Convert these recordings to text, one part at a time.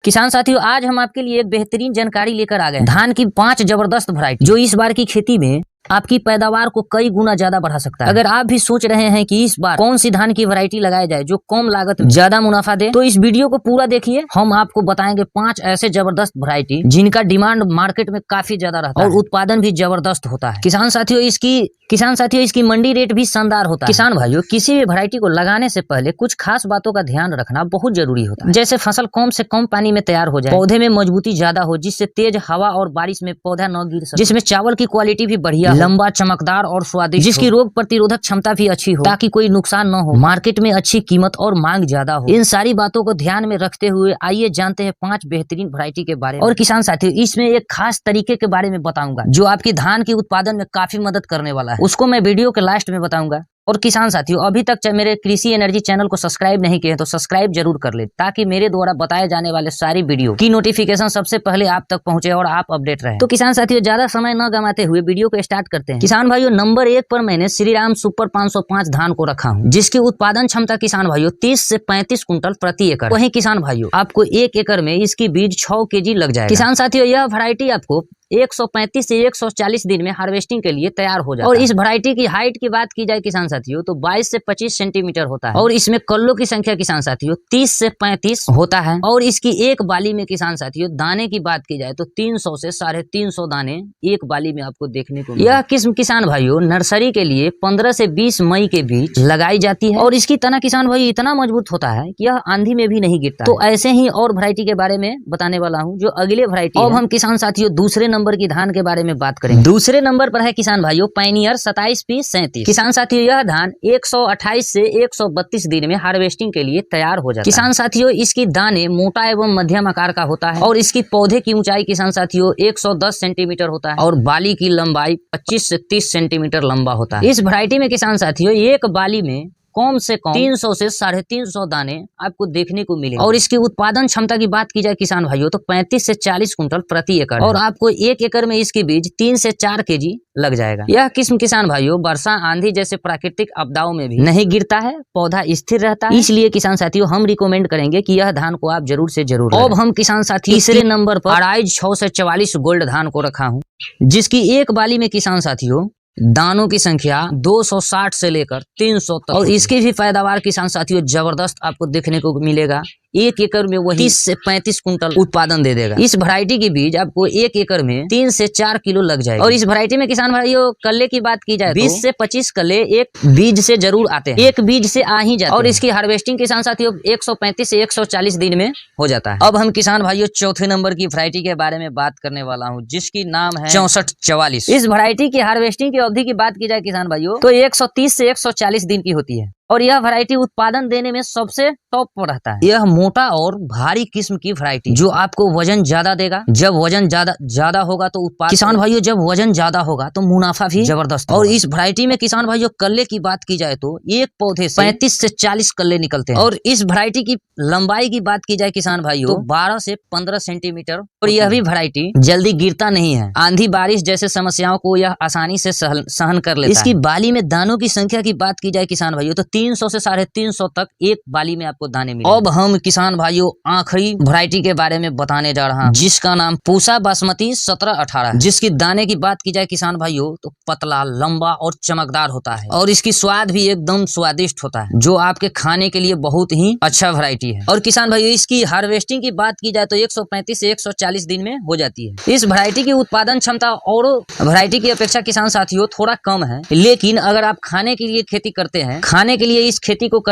किसान साथियों, आज हम आपके लिए एक बेहतरीन जानकारी लेकर आ गए धान की 5 जबरदस्त वैरायटी जो इस बार की खेती में आपकी पैदावार को कई गुना ज्यादा बढ़ा सकता है। अगर आप भी सोच रहे हैं कि इस बार कौन सी धान की वैरायटी लगाया जाए जो कम लागत में ज्यादा मुनाफा दे, तो इस वीडियो को पूरा देखिए। हम आपको बताएंगे 5 ऐसे जबरदस्त वैरायटी जिनका डिमांड मार्केट में काफी ज्यादा रहता है और उत्पादन भी जबरदस्त होता है। किसान साथियों, इसकी मंडी रेट भी शानदार होता है। किसान भाइयों, किसी भी वैरायटी को लगाने से पहले कुछ खास बातों का ध्यान रखना बहुत जरूरी होता है। जैसे फसल कम से कम पानी में तैयार हो जाए, पौधे में मजबूती ज्यादा हो जिससे तेज हवा और बारिश में पौधा न गिर सके, जिसमें चावल की क्वालिटी भी बढ़िया, लंबा, चमकदार और स्वादिष्ट, जिसकी रोग प्रतिरोधक क्षमता भी अच्छी हो ताकि कोई नुकसान न हो, मार्केट में अच्छी कीमत और मांग ज्यादा हो। इन सारी बातों को ध्यान में रखते हुए आइए जानते हैं 5 बेहतरीन वैरायटी के बारे में। और किसान साथियों, इसमें एक खास तरीके के बारे में बताऊंगा जो आपकी धान के उत्पादन में काफी मदद करने वाला है। उसको मैं वीडियो के लास्ट में बताऊंगा। और किसान साथियों, अभी तक मेरे कृषि एनर्जी चैनल को सब्सक्राइब नहीं किए हैं तो सब्सक्राइब जरूर कर ले ताकि मेरे द्वारा बताए जाने वाले सारी वीडियो की नोटिफिकेशन सबसे पहले आप तक पहुंचे और आप अपडेट रहे। तो किसान साथियों, ज्यादा समय न गंवाते हुए वीडियो को स्टार्ट करते हैं। किसान भाइयों, नंबर 1 पर मैंने श्रीराम सुपर 505 धान को रखा हूँ, जिसकी उत्पादन क्षमता किसान भाइयों 30 से 35 कुंटल प्रति एकड़। वहीं किसान भाइयों, आपको 1 एकड़ में इसकी बीज 6 kg लग जाएगा। किसान साथियों, यह वैरायटी आपको 135 से 140 दिन में हार्वेस्टिंग के लिए तैयार हो जाता है। और इस वैरायटी की हाइट की बात की जाए किसान साथियों, तो 22 से 25 सेंटीमीटर होता है। और इसमें कल्लों की संख्या किसान साथियों 30 से 35 होता है। और इसकी एक बाली में किसान साथियों दाने की बात की जाए तो 300 से 350 दाने एक बाली में आपको देखने को मिलेगा। यह किस्म किसान भाइयों नर्सरी के लिए 15 से 20 मई के बीच लगाई जाती है। और इसकी तना किसान भाई इतना मजबूत होता है कि यह आंधी में भी नहीं गिरता। तो ऐसे ही और वैरायटी के बारे में बताने वाला हूँ जो अगले वैरायटी। अब हम किसान साथियों दूसरे नंबर की धान के बारे में बात करेंगे। दूसरे नंबर पर है किसान भाइयों पायनियर 27P37। किसान साथियों, यह धान 128 से 132 दिन में हार्वेस्टिंग के लिए तैयार हो जाता है। किसान साथियों, इसकी दाने मोटा एवं मध्यम आकार का होता है। और इसकी पौधे की ऊंचाई किसान साथियों 110 सेंटीमीटर होता है। और बाली की लंबाई 25 से 30 सेंटीमीटर लंबा होता है। इस वैरायटी में किसान साथियों एक बाली में कम से कम 300 से 350 दाने आपको देखने को मिलेंगे। और इसकी उत्पादन क्षमता की बात की जाए किसान भाइयों तो 35 से 40 कुंटल प्रति एकड़। और आपको 1 एकड़ में इसकी बीज 3 से 4 kg लग जाएगा। यह किस्म किसान भाइयों वर्षा, आंधी जैसे प्राकृतिक आपदाओं में भी नहीं गिरता है, पौधा स्थिर रहता है। इसलिए किसान साथियों हम रिकमेंड करेंगे कि यह धान को आप जरूर से जरूर। अब हम किसान साथी तीसरे नंबर पर अराइज 6 से 44 गोल्ड धान को रखा हूँ, जिसकी एक बाली में किसान साथियों दानों की संख्या 260 से लेकर 300 तक। और इसकी भी पैदावार किसान साथियों जबरदस्त आपको देखने को मिलेगा। 1 एकड़ में वही 30 से 35 कुंटल उत्पादन दे देगा। इस वैरायटी की बीज आपको 1 एकड़ में 3 से 4 किलो लग जाएगा। और इस वैरायटी में किसान भाइयों कल्ले की बात की जाए 20 से 25 कल्ले एक बीज से जरूर आते हैं, एक बीज से आ ही जाते हैं। और इसकी हार्वेस्टिंग किसान साथियों 135 से 140 दिन में हो जाता है। अब हम किसान भाइयों चौथे नंबर की वैरायटी के बारे में बात करने वाला हूँ, जिसकी नाम है 6444। इस वैरायटी की हार्वेस्टिंग की अवधि की बात की जाए किसान भाइयों तो 130 से 140 दिन की होती है। और यह वैरायटी उत्पादन देने में सबसे टॉप पर रहता है। यह मोटा और भारी किस्म की वैरायटी जो आपको वजन ज्यादा देगा। जब वजन ज्यादा होगा तो उत्पादन किसान भाइयों जब वजन ज्यादा होगा तो मुनाफा भी जबरदस्त। और इस वैरायटी में किसान भाइयों कल्ले की बात की जाए तो एक पौधे से 35 से 40 कल्ले निकलते हैं। और इस वैरायटी की लंबाई की बात की जाए किसान भाइयों तो 12 से 15 सेंटीमीटर। और यह भी वैरायटी जल्दी गिरता नहीं है, आंधी बारिश जैसे समस्याओं को यह आसानी से सहन कर लेता है। इसकी बाली में दानों की संख्या की बात की जाए किसान भाइयों तो 300 से 350 तक एक बाली में आपको दाने मिलेंगे। अब हम किसान भाइयों आखिरी वैरायटी के बारे में बताने जा रहा हूं, जिसका नाम पूसा बासमती 1718 है। जिसकी दाने की बात की जाए किसान भाइयों तो पतला, लंबा और चमकदार होता है। और इसकी स्वाद भी एकदम स्वादिष्ट होता है, जो आपके खाने के लिए बहुत ही अच्छा वैरायटी है। और किसान भाइयों इसकी हार्वेस्टिंग की बात की जाए तो 135 से 140 दिन में हो जाती है। इस वैरायटी की उत्पादन क्षमता और वैरायटी की अपेक्षा किसान साथियों थोड़ा कम है, लेकिन अगर आप खाने के लिए खेती करते हैं, खाने के लिए इस खेती को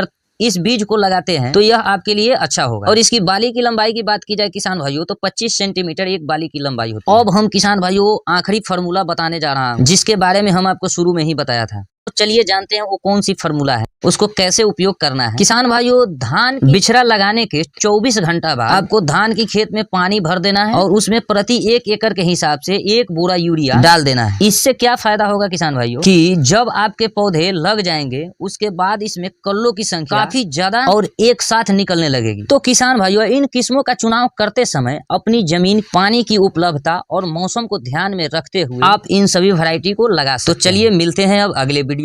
इस बीज को लगाते हैं तो यह आपके लिए अच्छा होगा। और इसकी बाली की लंबाई की बात की जाए किसान भाइयों तो 25 सेंटीमीटर एक बाली की लंबाई होती है। अब हम किसान भाइयों आखिरी फार्मूला बताने जा रहा हूं, जिसके बारे में हम आपको शुरू में ही बताया था। तो चलिए जानते हैं वो कौन सी फार्मूला है, उसको कैसे उपयोग करना है। किसान भाइयों धान बिछड़ा लगाने के 24 घंटा बाद आपको धान की खेत में पानी भर देना है और उसमें प्रति 1 एकड़ के हिसाब से 1 बोरा यूरिया डाल देना है। इससे क्या फायदा होगा किसान भाइयों कि जब आपके पौधे लग जाएंगे उसके बाद इसमें कल्लों की संख्या काफी ज्यादा और एक साथ निकलने लगेगी। तो किसान भाइयों इन किस्मों का चुनाव करते समय अपनी जमीन, पानी की उपलब्धता और मौसम को ध्यान में रखते हुए आप इन सभी वैरायटी को लगा सकते हैं। तो चलिए मिलते हैं अब अगले वीडियो।